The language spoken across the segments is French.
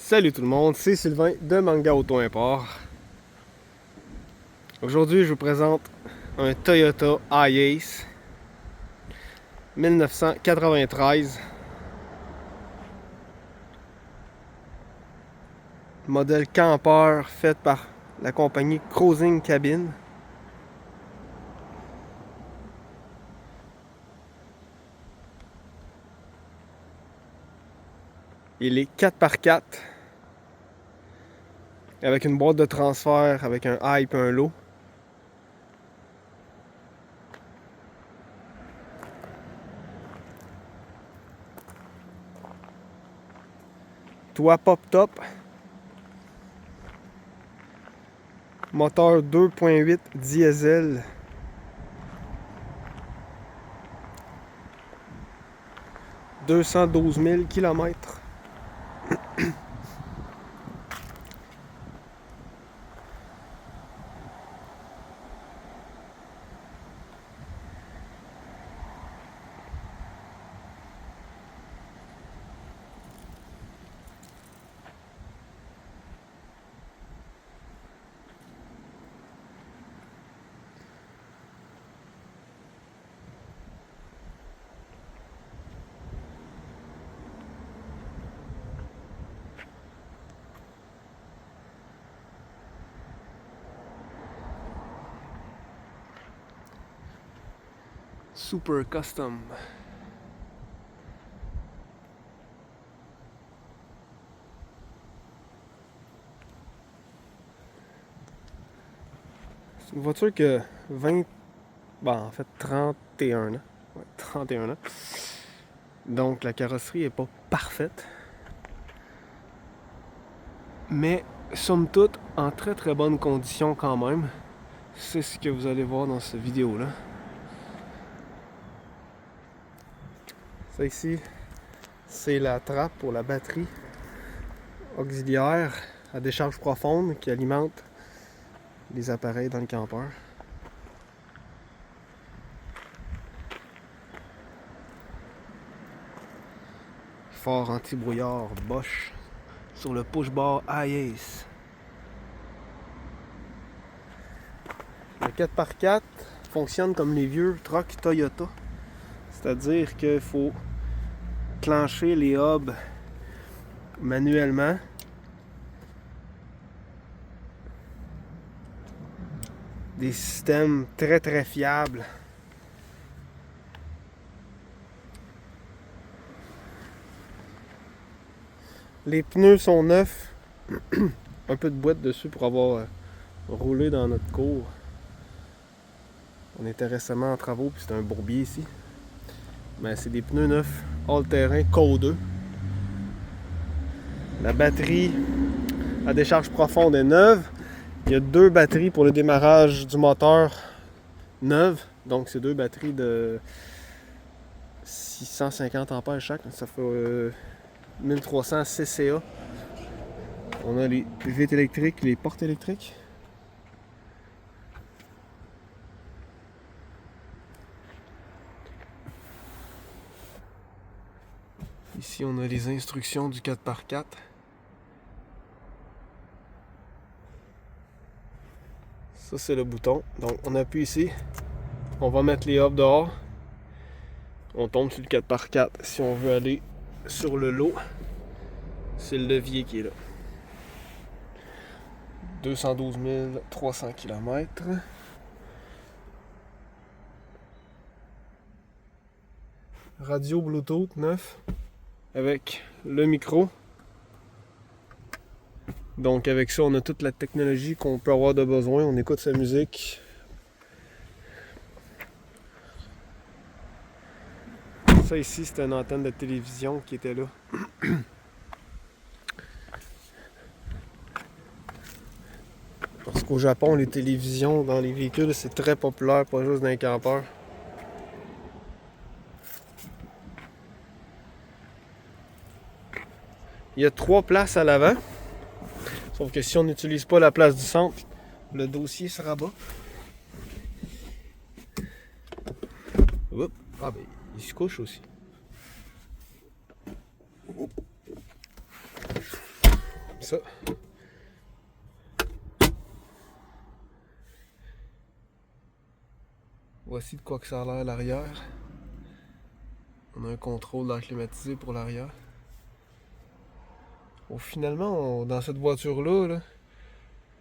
Salut tout le monde, c'est Sylvain de Manga Auto Import. Aujourd'hui, je vous présente un Toyota iAce 1993, modèle camper fait par la compagnie Cruising Cabin. Il est 4x4 avec une boîte de transfert avec un high et un low. Toit pop-top. Moteur 2.8 diesel. « 212 000 km. Super Custom. C'est une voiture que 31 ans. Ouais, 31 ans. Donc la carrosserie est pas parfaite. Mais somme toute en très très bonne condition quand même. C'est ce que vous allez voir dans cette vidéo là. Ça ici, c'est la trappe pour la batterie auxiliaire à décharge profonde qui alimente les appareils dans le camper. Phare anti-brouillard Bosch sur le push-bar iAce. Le 4x4 fonctionne comme les vieux trucks Toyota. C'est-à-dire qu'il faut clencher les hubs manuellement. Des systèmes très très fiables. Les pneus sont neufs. Un peu de boîte dessus pour avoir roulé dans notre cour. On était récemment en travaux puis c'était un bourbier ici. Mais c'est des pneus neufs, all-terrain, codeux. La batterie à décharge profonde est neuve. Il y a deux batteries pour le démarrage du moteur neuves. Donc c'est deux batteries de 650 ampères chaque. Ça fait 1300 CCA. On a les vitres électriques, les portes électriques. Ici, on a les instructions du 4x4. Ça, c'est le bouton. Donc, on appuie ici. On va mettre les hubs dehors. On tombe sur le 4x4. Si on veut aller sur le lot, c'est le levier qui est là. 212 300 km. Radio Bluetooth 9 avec le micro. Donc avec ça, on a toute la technologie qu'on peut avoir de besoin. On écoute sa musique. Ça ici, c'était une antenne de télévision qui était là. Parce qu'au Japon, les télévisions dans les véhicules, c'est très populaire, pas juste dans les campeurs. Il y a 3 places à l'avant. Sauf que si on n'utilise pas la place du centre, le dossier se rabat. Oups. Ah ben, il se couche aussi. ça. Voici de quoi que ça a l'air à l'arrière. On a un contrôle d'air climatisé pour l'arrière. Bon, finalement, dans cette voiture-là, là,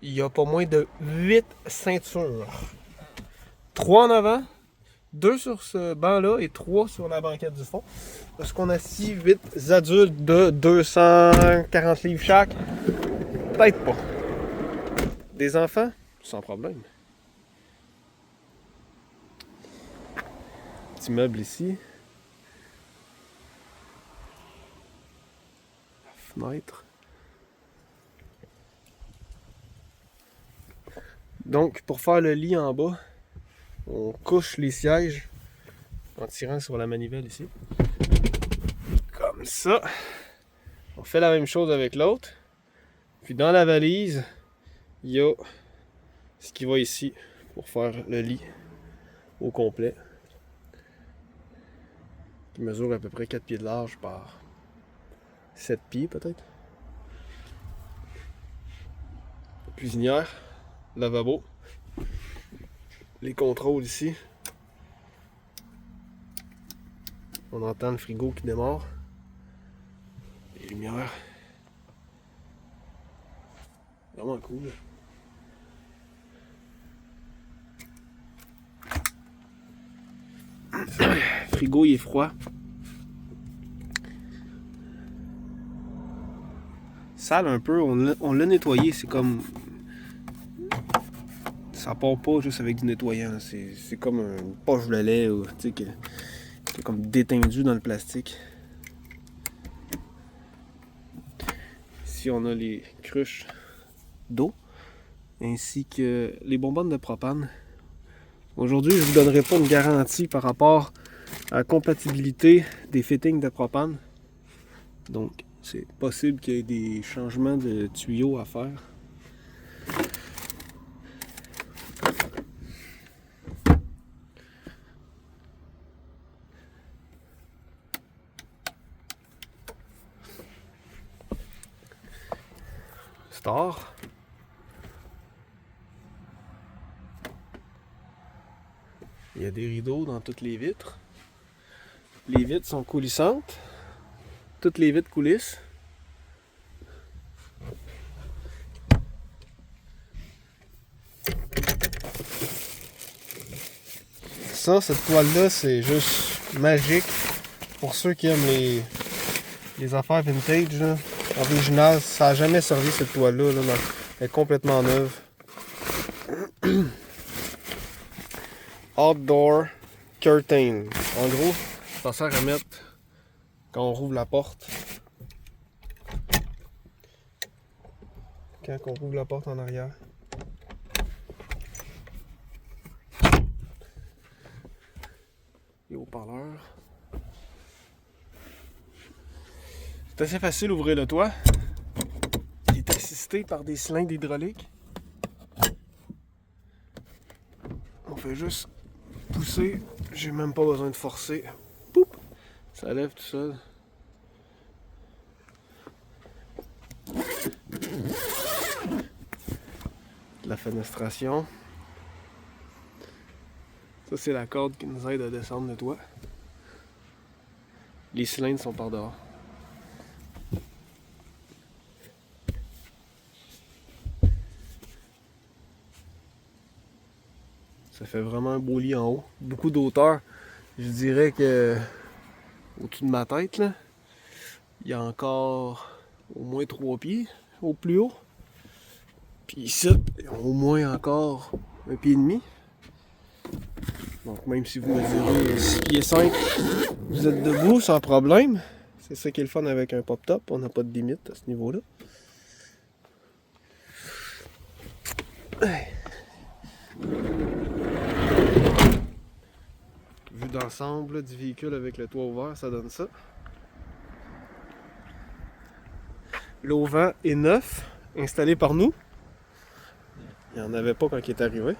il y a pas moins de 8 ceintures. 3 en avant, 2 sur ce banc-là et 3 sur la banquette du fond. Parce qu'on a 8 adultes de 240 livres chaque. Peut-être pas. Des enfants, sans problème. Petit meuble ici. La fenêtre. Donc, pour faire le lit en bas, on couche les sièges en tirant sur la manivelle ici. Comme ça. On fait la même chose avec l'autre. Puis dans la valise, il y a ce qui va ici pour faire le lit au complet. Qui mesure à peu près 4 pieds de large par 7 pieds peut-être. Cuisinière, lavabo. Les contrôles ici. On entend le frigo qui démarre. Les lumières. Vraiment cool. Le frigo il est froid. Sale un peu, on l'a nettoyé, c'est comme... Ça part pas juste avec du nettoyant, c'est comme une poche de lait ou, tu sais, qui est comme détendu dans le plastique. Ici on a les cruches d'eau ainsi que les bonbonnes de propane. Aujourd'hui je ne vous donnerai pas une garantie par rapport à la compatibilité des fittings de propane. Donc c'est possible qu'il y ait des changements de tuyaux à faire. Star. Il y a des rideaux dans toutes les vitres. Les vitres sont coulissantes. Toutes les vitres coulissent. Ça, cette toile-là, c'est juste magique. Pour ceux qui aiment les affaires vintage, là, originales, ça n'a jamais servi cette toile-là. Là, elle est complètement neuve. Outdoor curtain. En gros, ça sert à mettre quand on rouvre la porte. Quand on rouvre la porte en arrière. Les haut-parleurs. C'est assez facile d'ouvrir le toit. Il est assisté par des cylindres hydrauliques. On fait juste pousser. J'ai même pas besoin de forcer. Poup! Ça lève tout seul. La fenestration. Ça, c'est la corde qui nous aide à descendre le toit. Les cylindres sont par dehors. Ça fait vraiment un beau lit en haut. Beaucoup d'auteur. Je dirais que au-dessus de ma tête, là, il y a encore au moins 3 pieds au plus haut. Puis ici, au moins encore 1,5 pied. Donc même si vous mesurez 6 pieds 5, vous êtes debout sans problème. C'est ça qui est le fun avec un pop-top. On n'a pas de limite à ce niveau-là. Vue d'ensemble du véhicule avec le toit ouvert, ça donne ça. L'auvent est neuf, installé par nous. Il n'y en avait pas quand il est arrivé.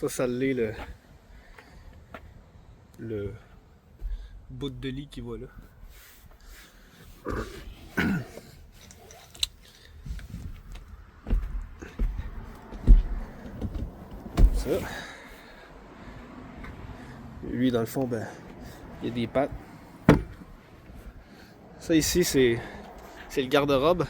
Ça l'est le bout de lit qui va là. Ça. Lui, dans le fond, ben, il y a des pattes. Ça ici, c'est le garde-robe.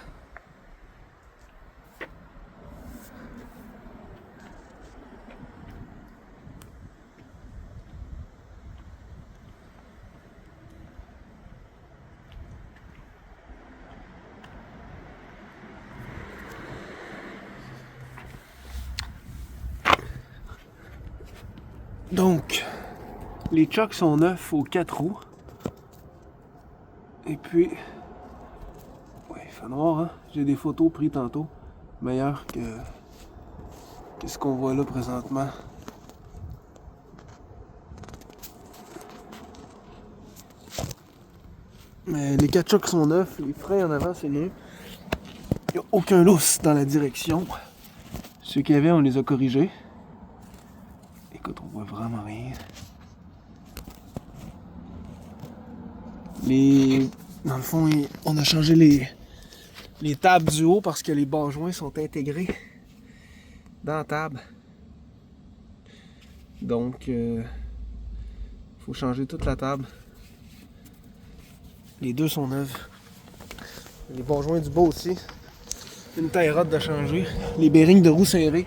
Donc, les chocs sont neufs aux 4 roues. Et puis, ouais, il fait noir, hein? J'ai des photos prises tantôt, meilleures que ce qu'on voit là présentement. Mais les 4 chocs sont neufs, les freins en avant c'est mieux. Il n'y a aucun lousse dans la direction. Ceux qu'il y avait, on les a corrigés. Écoute, on voit vraiment rien. Dans le fond, on a changé les tables du haut parce que les bas joints sont intégrés dans la table. Donc, faut changer toute la table. Les deux sont neufs. Les bas joints du bas aussi. Une taille rod de changer. Les bearings de roue serrés.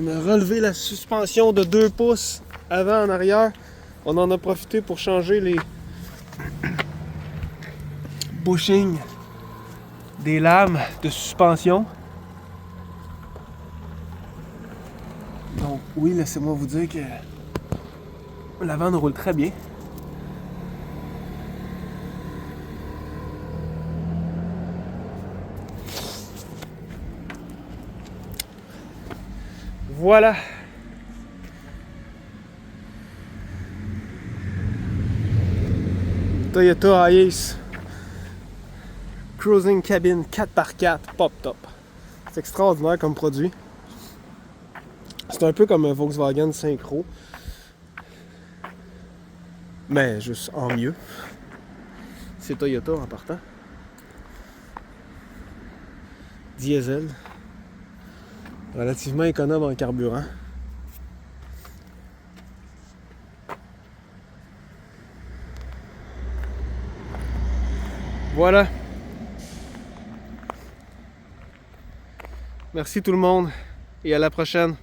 On a relevé la suspension de 2 pouces avant en arrière. On en a profité pour changer les bushings des lames de suspension. Donc oui, laissez-moi vous dire que la vanne roule très bien. Voilà. Toyota Hiace Cruising Cabin 4x4 Pop Top. C'est extraordinaire comme produit. C'est un peu comme un Volkswagen Synchro. Mais juste en mieux. C'est Toyota en partant. Diesel. Relativement économe en carburant. Voilà. Merci tout le monde et à la prochaine.